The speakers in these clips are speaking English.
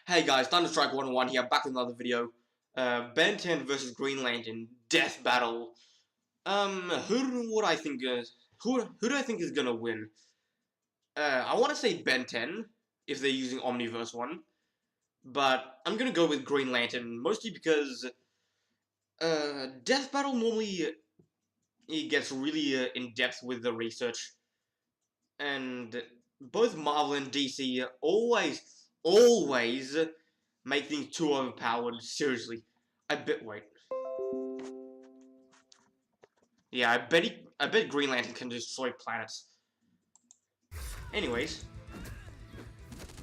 Hey guys, Thunderstrike 101 here, back with another video. Ben 10 versus Green Lantern, Death Battle. Who do I think is gonna win? I want to say Ben 10, if they're using Omniverse 1. But I'm gonna go with Green Lantern, mostly because, Death Battle normally, it gets really in-depth with the research. And both Marvel and DC always make things too overpowered. Seriously, wait. Yeah, I bet Green Lantern can destroy planets. Anyways,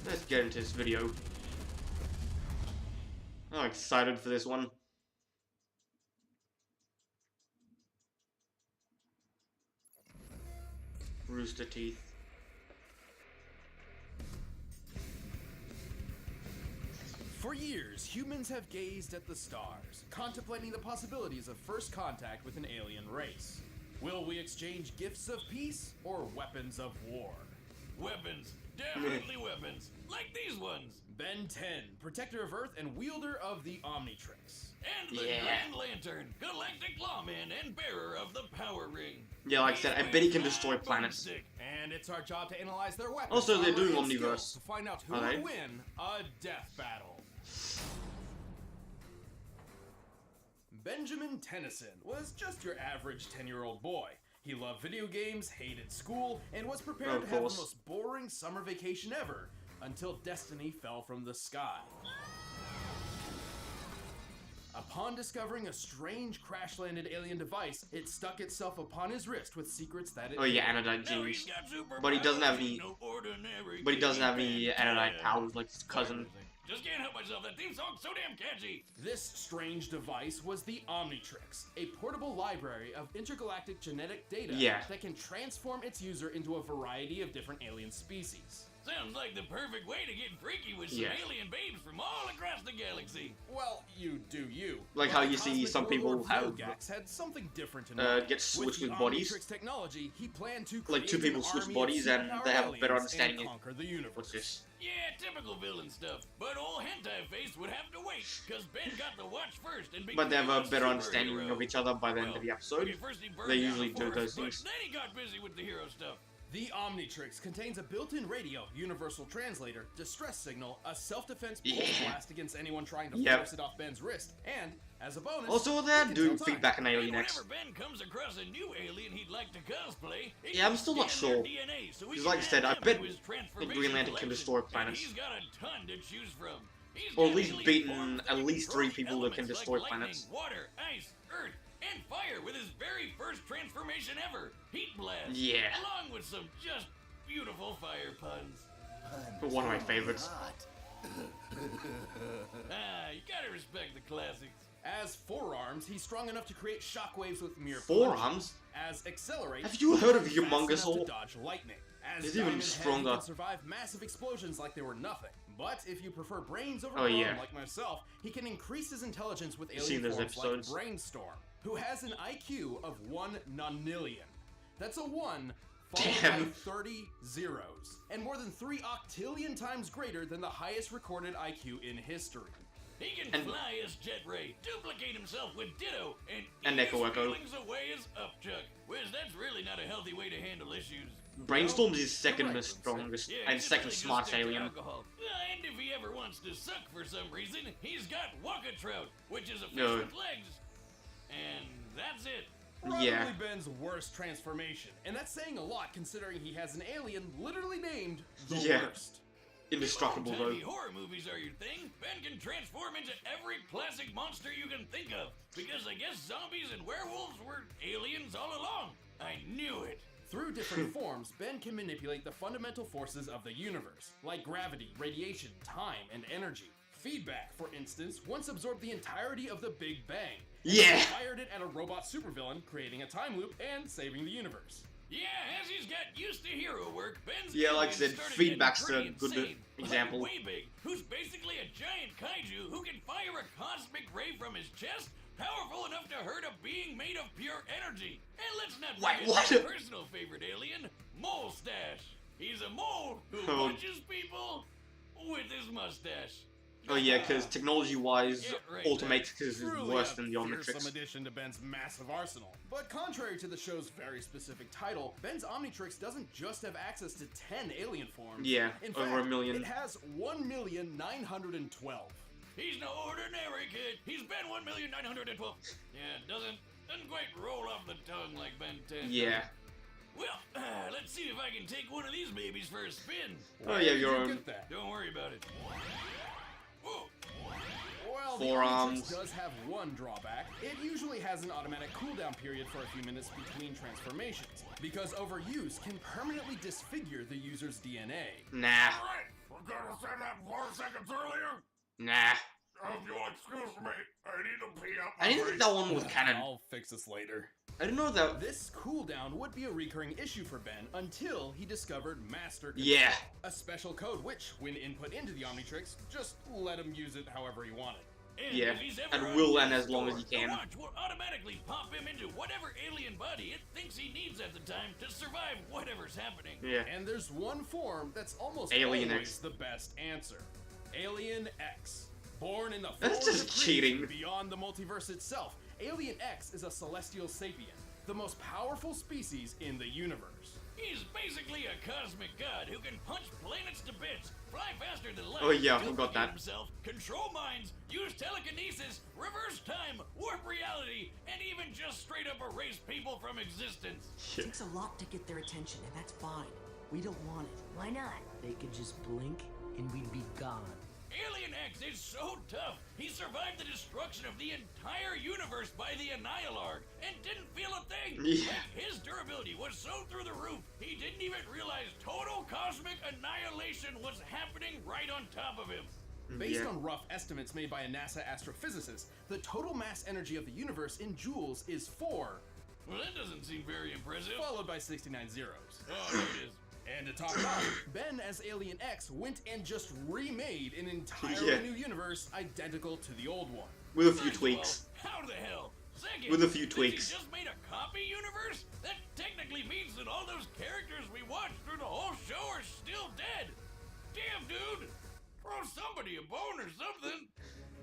let's get into this video. I'm excited for this one. Rooster Teeth. For years, humans have gazed at the stars, contemplating the possibilities of first contact with an alien race. Will we exchange gifts of peace or weapons of war? Weapons. Definitely weapons. Like these ones. Ben 10, protector of Earth and wielder of the Omnitrix. And the Grand Lantern, galactic lawman and bearer of the Power Ring. Yeah, like I said, I bet he can destroy planets. And it's our job to analyze their weapons. Also, they're doing Omniverse. To find out who will win a death battle. Benjamin Tennyson was just your average 10-year-old boy. He loved video games, hated school, and was prepared to have the most boring summer vacation ever, until destiny fell from the sky. Upon discovering a strange crash-landed alien device, it stuck itself upon his wrist with secrets that it... Oh yeah, anodyne genes. But he doesn't have any... But he doesn't have any anodyne powers like his cousin. Just can't help myself, that theme song's so damn catchy! This strange device was the Omnitrix, a portable library of intergalactic genetic data that can transform its user into a variety of different alien species. Sounds like the perfect way to get freaky with some alien babes from all across the galaxy. Well, you do you. Like how you see some people have had something different in mind. get switched with bodies. Technology, he planned to like two people switch bodies and they have a better understanding of the universe. What's this? Yeah, typical villain stuff. But old Hentai Face would have to wait, cause Ben got the watch first and but they have a better understanding of each other by the end of the episode. They usually do those things. Then he got busy with the hero stuff. The Omnitrix contains a built-in radio, universal translator, distress signal, a self-defense pulse blast against anyone trying to force it off Ben's wrist, and, as a bonus... Also, they're doing feedback on Alien X. Whenever Ben comes across a new alien he'd like to cosplay, yeah, I'm still not sure. Because like I said, I bet the Green Lantern can destroy planets. He's got a ton to choose from. Or at least beaten at least 3 people that can destroy planets. Water, ice, earth, and fire with his very first transformation ever, Heat Blast. Yeah. Along with some just beautiful fire puns. One of my favorites. You gotta respect the classics. As Forearms, he's strong enough to create shockwaves with mere Forearms? As Accelerate, have you heard of Humongous to dodge lightning. As it's even stronger. He can survive massive explosions like they were nothing. But if you prefer brains over bone like myself, he can increase his intelligence with alien forms like Brainstorm, who has an IQ of 1 nonillion. That's a 1 followed by 30 zeros, and more than 3 octillion times greater than the highest recorded IQ in history. He can fly as Jet Ray, duplicate himself with Ditto, and Echo feelings away as Upchuck. Which that's really not a healthy way to handle issues. Brainstorm's his second strongest and second smart alien. And if he ever wants to suck for some reason, he's got Waka-Trout, which is a fish with legs. And that's it. Probably Ben's worst transformation, and that's saying a lot considering he has an alien literally named the worst. Indestructible though. Horror movies are your thing. Ben can transform into every classic monster you can think of, because I guess zombies and werewolves were aliens all along. I knew it. Through different forms, Ben can manipulate the fundamental forces of the universe, like gravity, radiation, time, and energy. Feedback, for instance, once absorbed the entirety of the Big Bang. Yeah! Fired it at a robot supervillain, creating a time loop and saving the universe. Yeah, as he's got used to hero work, Ben's like I said, Feedback's a good example. Like Way Big, who's basically a giant kaiju who can fire a cosmic ray from his chest, powerful enough to hurt a being made of pure energy. And let's not forget my personal favorite alien, Molestache. He's a mole who punches people with his mustache. Oh yeah, because technology-wise, Ultimatrix is worse than the Omnitrix. Fearsome addition to Ben's massive arsenal. But contrary to the show's very specific title, Ben's Omnitrix doesn't just have access to 10 alien forms. Yeah, in over fact, a million. It has 1,912,000. He's no ordinary kid. He's Ben 1,912. Yeah, doesn't quite roll off the tongue like Ben 10. Yeah. Well, let's see if I can take one of these babies for a spin. Oh yeah, your own. Don't worry about it. Whoa. Well, Forearms. the Omnitrix does have one drawback. It usually has an automatic cooldown period for a few minutes between transformations, because overuse can permanently disfigure the user's DNA. Nah. Alright, forgot to say that 4 seconds earlier. Nah. If you'll excuse me, I need to pee up my I didn't think that one was canon. I'll fix this later. I didn't know that. This cooldown would be a recurring issue for Ben until he discovered Master Control, Yeah. a special code which, when input into the Omnitrix, just let him use it however he wanted. And Yeah, if he's ever and on will death's end as long as door, he can. The watch will automatically pop him into whatever alien body it thinks he needs at the time to survive whatever's happening. Yeah. And there's one form that's almost Alien always X. the best answer. Alien X. Born in the That's forge just of cheating. creation beyond the multiverse itself, Alien X is a celestial sapient, the most powerful species in the universe. He's basically a cosmic god who can punch planets to bits, fly faster than light, Oh, yeah, I forgot duplicate that. himself, control minds, use telekinesis, reverse time, warp reality, and even just straight up erase people from existence. Shit. Takes a lot to get their attention, and that's fine. We don't want it. Why not? They could just blink, and we'd be gone. Alien X is so tough, he survived the destruction of the entire universe by the Annihilar and didn't feel a thing. Yeah. Like, his durability was so through the roof, he didn't even realize total cosmic annihilation was happening right on top of him. Based Yeah. on rough estimates made by a NASA astrophysicist, the total mass energy of the universe in joules is 4, Well, that doesn't seem very impressive. followed by 69 zeros. Oh, there it is. And to top it off, Ben as Alien X went and just remade an entirely Yeah. new universe identical to the old one. With a few First of tweaks. all, how the hell? Second, With a few since tweaks. he just made a copy universe? That technically means that all those characters we watched through the whole show are still dead. Damn, dude! Throw somebody a bone or something.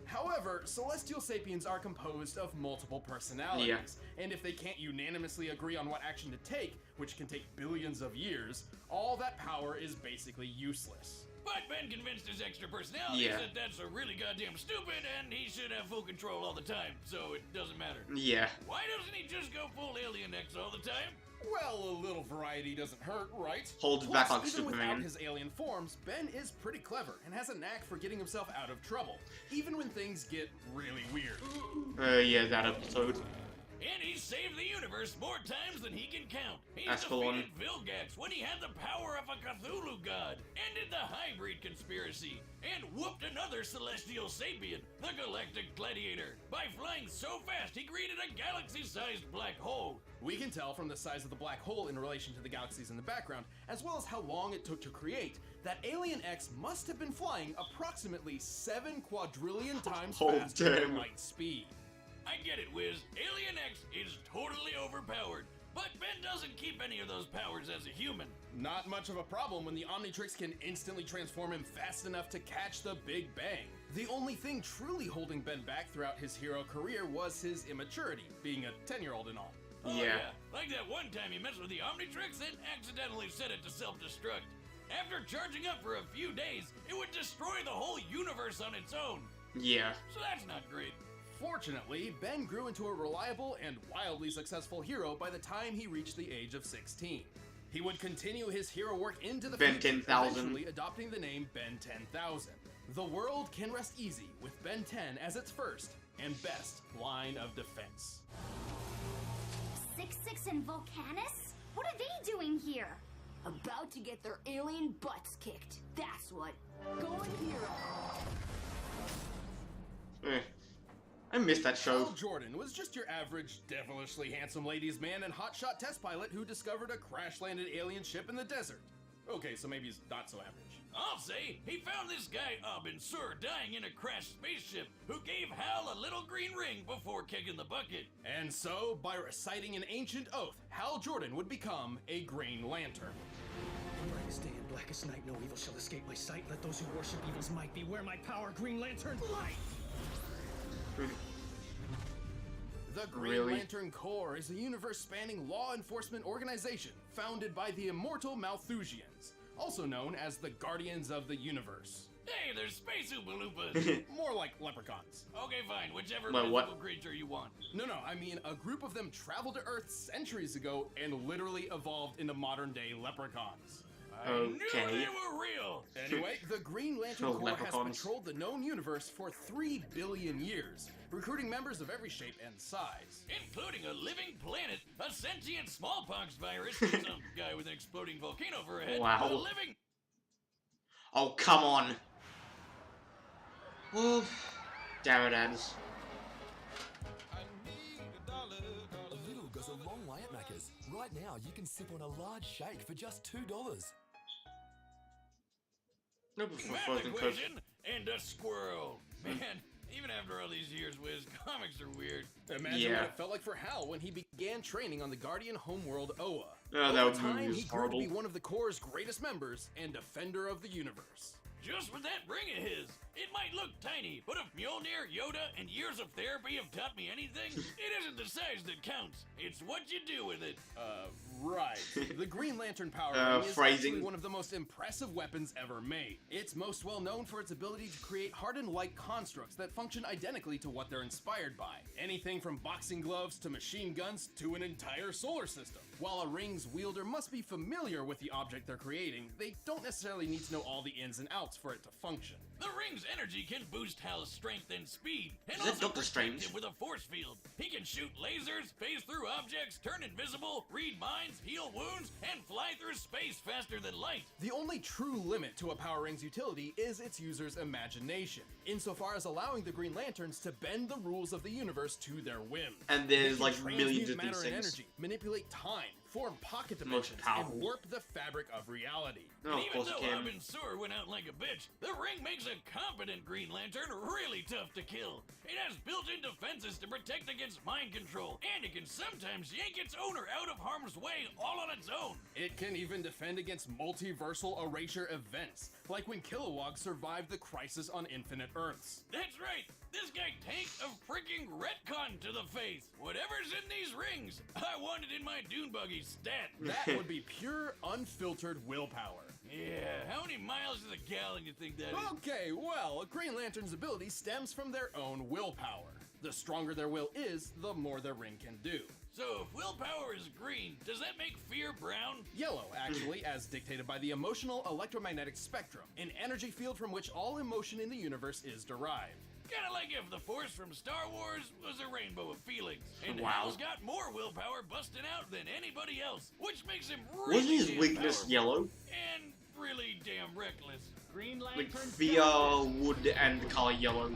However, celestial sapiens are composed of multiple personalities, and if they can't unanimously agree on what action to take, which can take billions of years, all that power is basically useless. But Ben convinced his extra personalities Yeah. that that's a really goddamn stupid and he should have full control all the time, so it doesn't matter. Yeah. Why doesn't he just go full Alien X all the time? Well, a little variety doesn't hurt, right? Holds Plus, back like even without Superman. his alien forms, Ben is pretty clever and has a knack for getting himself out of trouble, even when things get really weird. Yeah, that episode. And he's saved the universe more times than he can count. He's That's the one. defeated Vilgax when he had the power of a Cthulhu god, ended the hybrid conspiracy, and whooped another celestial sapient, the Galactic Gladiator, by flying so fast he created a galaxy-sized black hole. We can tell from the size of the black hole in relation to the galaxies in the background, as well as how long it took to create, that Alien X must have been flying approximately 7 quadrillion times Oh, faster than damn. light speed. I get it, Wiz. Alien X is totally overpowered, but Ben doesn't keep any of those powers as a human. Not much of a problem when the Omnitrix can instantly transform him fast enough to catch the Big Bang. The only thing truly holding Ben back throughout his hero career was his immaturity, being a 10-year-old and all. Oh, Yeah. Like that one time he messed with the Omnitrix and accidentally set it to self-destruct. After charging up for a few days, it would destroy the whole universe on its own. Yeah. So that's not great. Fortunately, Ben grew into a reliable and wildly successful hero by the time he reached the age of 16. He would continue his hero work into the Ben future, 10,000. eventually adopting the name Ben 10,000. The world can rest easy with Ben 10 as its first and best line of defense. 6-6 and Volcanus? What are they doing here? About to get their alien butts kicked. That's what. Going hero. I missed that show. Hal Jordan was just your average, devilishly handsome ladies man and hotshot test pilot who discovered a crash-landed alien ship in the desert. Okay, so maybe he's not so average. I'll say he found this guy Abin Sur dying in a crashed spaceship who gave Hal a little green ring before kicking the bucket. And so, by reciting an ancient oath, Hal Jordan would become a Green Lantern. And Darkest day and blackest night, no evil shall escape my sight. Let those who worship evil's might beware my power, Green Lantern light! The Green Lantern Corps is a universe-spanning law enforcement organization founded by the immortal Malthusians, also known as the Guardians of the Universe. Hey, there's space Oompa Loompas! More like leprechauns. Okay, fine, whichever mythical creature you want. No, I mean, a group of them traveled to Earth centuries ago and literally evolved into modern-day leprechauns. I knew they were real! Anyway, the Green Lantern Corps has patrolled the known universe for 3 billion years, recruiting members of every shape and size. Including a living planet, a sentient smallpox virus, some guy with an exploding volcano for a head, a living... Oh, come on! Well, damn it, ads. A little goes a long way at Macca's. Right now, you can sip on a large shake for just $2. No, math equation and a squirrel. Man, even after all these years, Wiz, comics are weird. Imagine what it felt like for Hal when he began training on the Guardian homeworld Oa. Oh, Over time, he grew to be one of the Corps' greatest members and defender of the universe. Just with that ring of his, it might look tiny, but if Mjolnir, Yoda, and years of therapy have taught me anything, it isn't the size that counts, it's what you do with it. Right. The Green Lantern power ring is actually one of the most impressive weapons ever made. It's most well known for its ability to create hardened light constructs that function identically to what they're inspired by. Anything from boxing gloves to machine guns to an entire solar system. While a ring's wielder must be familiar with the object they're creating, they don't necessarily need to know all the ins and outs for it to function. The ring's energy can boost Hal's strength and speed, and also protect him with a force field. He can shoot lasers, phase through objects, turn invisible, read minds, heal wounds, and fly through space faster than light. The only true limit to a power ring's utility is its user's imagination, insofar as allowing the Green Lanterns to bend the rules of the universe to their whim. And there's like millions of these matter things. And energy, manipulate time, form pocket dimensions, and warp the fabric of reality. Oh, and even though Robin Sewer went out like a bitch, the ring makes a competent Green Lantern really tough to kill. It has built-in defenses to protect against mind control, and it can sometimes yank its owner out of harm's way all on its own. It can even defend against multiversal erasure events, like when Kilowog survived the Crisis on Infinite Earths. That's right! This guy tanked a freaking retcon to the face! Whatever's in these rings, I want it in my dune buggy stat! That would be pure, unfiltered willpower. Yeah, how many miles to the gallon you think that is? Okay, well, a Green Lantern's ability stems from their own willpower. The stronger their will is, the more their ring can do. So if willpower is green, does that make fear brown? Yellow, actually, as dictated by the emotional electromagnetic spectrum, an energy field from which all emotion in the universe is derived. Kinda like if the Force from Star Wars was a rainbow of feelings. And Hal's got more willpower busting out than anybody else, which makes him really Wasn't his weakness powerful. yellow? And really damn reckless. Green Like Lantern fear, wood, and the color yellow.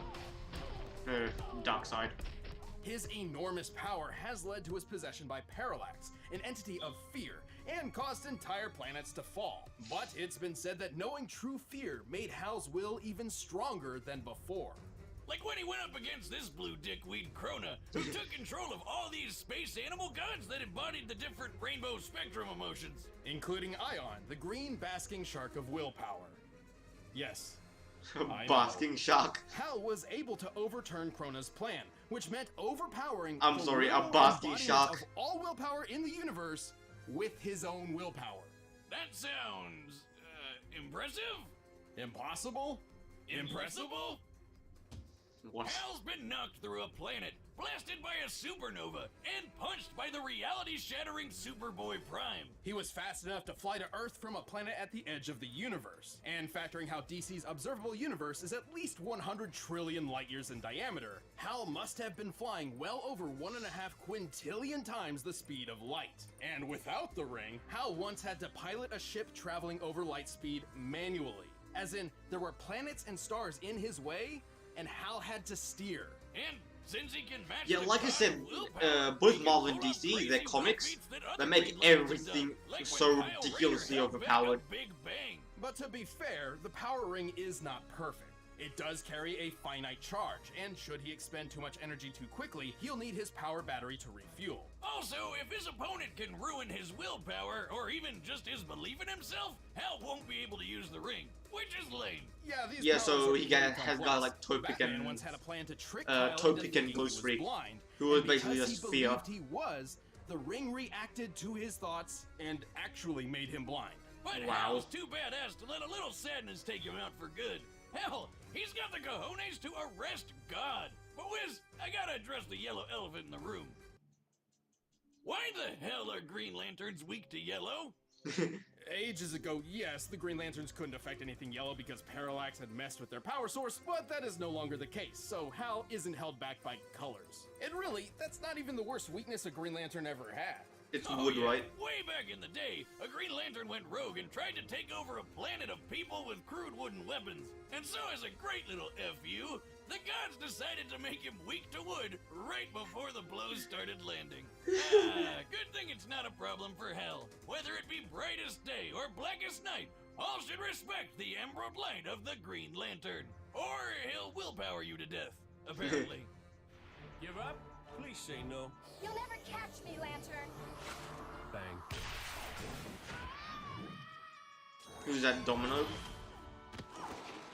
Dark side. His enormous power has led to his possession by Parallax, an entity of fear, and caused entire planets to fall. But it's been said that knowing true fear made Hal's will even stronger than before. Like when he went up against this blue dickweed Krona, who took control of all these space animal gods that embodied the different rainbow spectrum emotions. Including Ion, the green basking shark of willpower. Yes. A basking shark. Hal was able to overturn Krona's plan, which meant overpowering a basking shark of all willpower in the universe with his own willpower. That sounds impressive? Impossible? Impressible? What? Hal's been knocked through a planet, blasted by a supernova, and punched by the reality-shattering Superboy Prime. He was fast enough to fly to Earth from a planet at the edge of the universe, and factoring how DC's observable universe is at least 100 trillion light years in diameter, Hal must have been flying well over 1.5 quintillion times the speed of light. And without the ring, Hal once had to pilot a ship traveling over light speed manually. As in, there were planets and stars in his way, and Hal had to steer. And since he can match like I said, both Marvel and DC, their comics, they make everything so ridiculously overpowered. But to be fair, the power ring is not perfect. It does carry a finite charge, and should he expend too much energy too quickly, he'll need his power battery to refuel. Also, if his opponent can ruin his willpower, or even just his belief in himself, Hal won't be able to use the ring, which is lame. Yeah, so he has got like Topic and once had a plan to trick Topic and Ghost Freak, who was basically just fear. The ring reacted to his thoughts and actually made him blind. But Hal was too badass to let a little sadness take him out for good. Hell, he's got the cojones to arrest God. But Wiz, I gotta address the yellow elephant in the room. Why the hell are Green Lanterns weak to yellow? Ages ago, yes, the Green Lanterns couldn't affect anything yellow because Parallax had messed with their power source, but that is no longer the case, so Hal isn't held back by colors. And really, that's not even the worst weakness a Green Lantern ever had. It's wood, right? Way back in the day, a Green Lantern went rogue and tried to take over a planet of people with crude wooden weapons. And so as a great little FU, the gods decided to make him weak to wood right before the blows started landing. Good thing it's not a problem for Hal. Whether it be brightest day or blackest night, all should respect the emerald light of the Green Lantern. Or he'll willpower you to death, apparently. Give up? Please say no. You'll never catch me, Lantern. Bang. Who's that, Domino?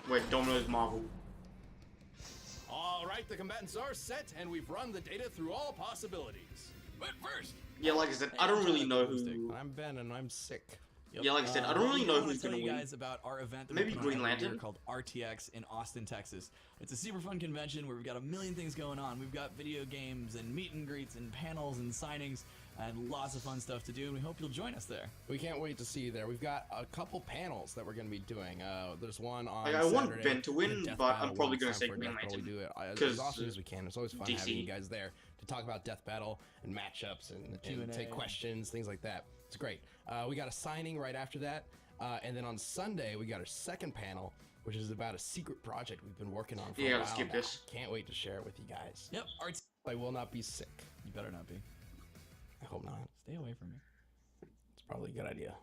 Wait, Domino's Marvel. Alright, the combatants are set, and we've run the data through all possibilities. But first... Yeah, like I said, I don't really know who... I'm Ben, and I'm sick. Yep. Yeah, like I said, I don't really know who's gonna win. win. Guys about our event that Maybe we Green Lantern called RTX in Austin, Texas. It's a super fun convention where we've got a million things going on. We've got video games and meet and greets and panels and signings and lots of fun stuff to do, and we hope you'll join us there. We can't wait to see you there. We've got a couple panels that we're going to be doing. There's one on I Saturday, want Ben to win, but I'm probably going to say Green We Lantern. do it Because as often as we can. It's always fun DC. having you guys there to talk about Death Battle and matchups and take questions, things like that. It's great. We got a signing right after that. And then on Sunday, we got our second panel, which is about a secret project we've been working on for a while let's skip now. this. Can't wait to share it with you guys. Yep. I will not be sick. You better not be. I hope not. Stay away from me. It's probably a good idea.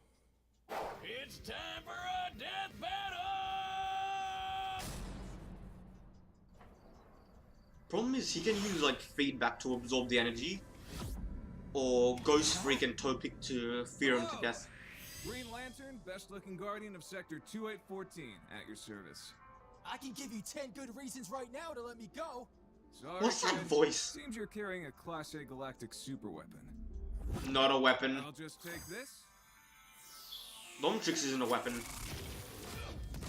It's time for a death battle! Problem is, he can use like feedback to absorb the energy, or Ghost Freak and Topic to fear him to death. Green Lantern, best looking guardian of Sector 2814, at your service. I can give you 10 good reasons right now to let me go. Sorry, What's that kid. voice? Seems you're carrying a Class A galactic super weapon. Not a weapon. I'll just take this. Domtrix isn't a weapon.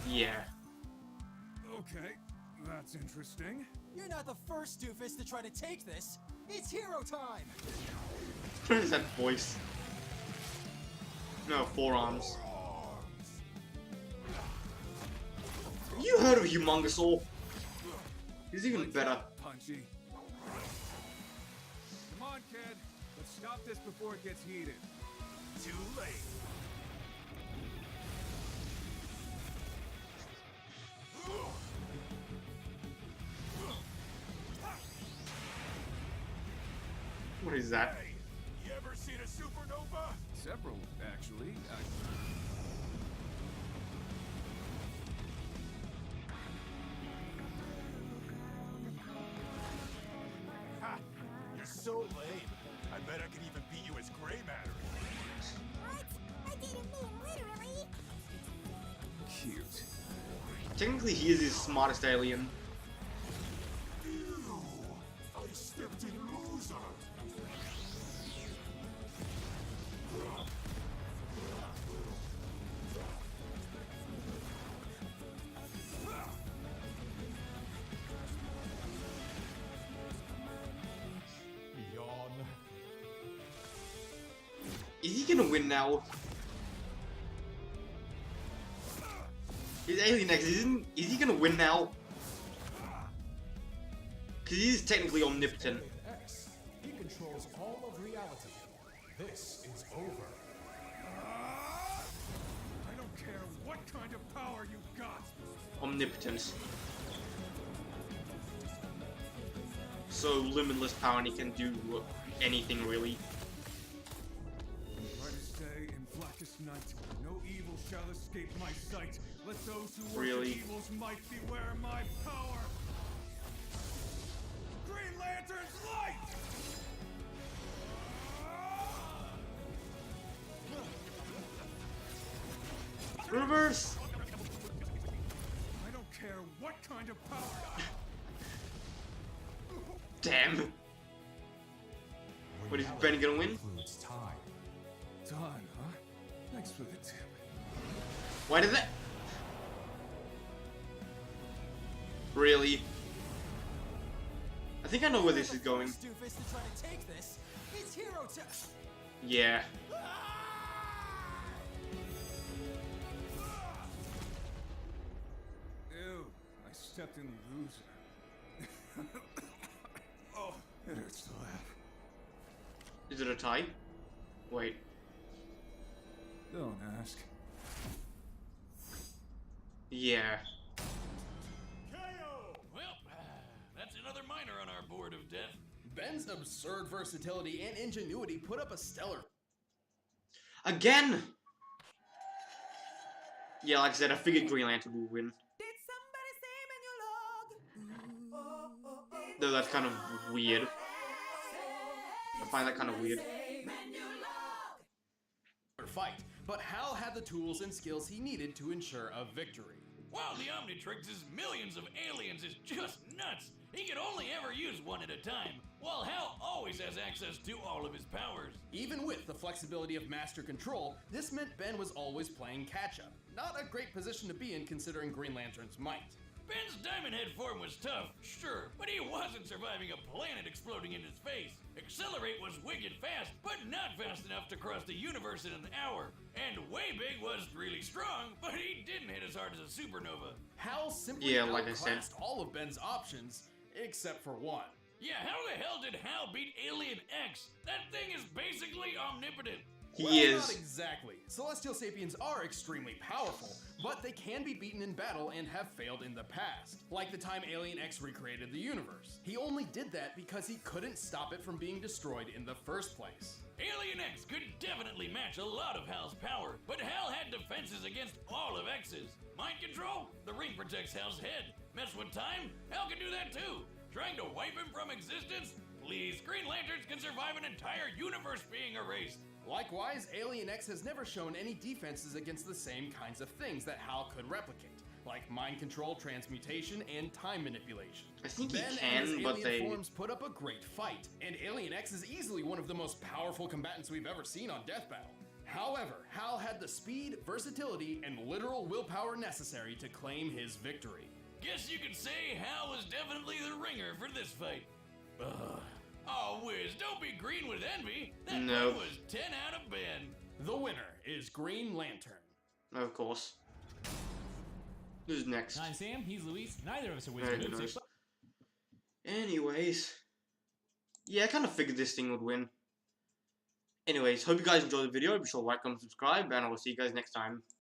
Yeah. Okay, that's interesting. You're not the first doofus to try to take this. It's hero time. What is that voice? No, forearms. You heard of Humongousaur? He's even better. Punchy. Come on, kid. Let's stop this before it gets heated. Too late. What is that? Hey, you ever seen a supernova? Several, actually. Ha! You're so lame. I bet I can even beat you as gray matter. What? I didn't mean literally. Cute. Technically, he is the smartest alien. Ew! I stepped in loser. Yawn. Is he gonna win now? His Alien X isn't. Is he gonna win now? Because he is technically omnipotent. X. He controls all of reality. This is over. I don't care what kind of power you got. Omnipotence. So limitless power, and he can do anything really. Brightest day and blackest night, no evil shall escape my sight. Let those who Really? worship evils might beware my power. Green Lantern's light! Reverse! I don't care what kind of power. Damn. What is Ben gonna win? Done, huh? Thanks for the tip. Why did that? Really? I think I know where this is going. Yeah. Ew, I stepped in loser. Oh, it hurts to laugh. Is it a tie? Wait. Don't ask. Yeah. Well, that's another minor on our board of death. Ben's absurd versatility and ingenuity put up a stellar. Again! Yeah, like I said, I figured Green Lantern would win. Though that's kind of weird. I find that kind of weird. Fight, but Hal had the tools and skills he needed to ensure a victory. While the Omnitrix's millions of aliens is just nuts, he could only ever use one at a time, while Hal always has access to all of his powers. Even with the flexibility of Master Control, this meant Ben was always playing catch-up. Not a great position to be in considering Green Lantern's might. Ben's Diamond Head form was tough, sure, but he wasn't surviving a planet exploding in his face. Accelerate was wicked fast, but not fast enough to cross the universe in an hour. And Way Big was really strong, but he didn't hit as hard as a supernova. Hal simply outclassed all of Ben's options, except for one. Yeah, how the hell did Hal beat Alien X? That thing is basically omnipotent. He is. Not exactly. Celestial Sapiens are extremely powerful, but they can be beaten in battle and have failed in the past. Like the time Alien X recreated the universe. He only did that because he couldn't stop it from being destroyed in the first place. Alien X could definitely match a lot of Hal's power, but Hal had defenses against all of X's. Mind control? The ring protects Hal's head. Mess with time? Hal can do that too. Trying to wipe him from existence? Please, Green Lanterns can survive an entire universe being erased. Likewise, Alien X has never shown any defenses against the same kinds of things that Hal could replicate, like mind control, transmutation, and time manipulation. I think Ben he can, and his but alien forms put up a great fight, and Alien X is easily one of the most powerful combatants we've ever seen on Death Battle. However, Hal had the speed, versatility, and literal willpower necessary to claim his victory. Guess you could say Hal was definitely the ringer for this fight. Ugh. Oh, Wiz, don't be green with envy. That one was 10 out of Ben. The winner is Green Lantern. Of course. Who's next? I'm Sam, he's Luis. Neither of us are wizards. Anyways. Yeah, I kind of figured this thing would win. Anyways, hope you guys enjoyed the video. Be sure to like, comment, subscribe, and I will see you guys next time.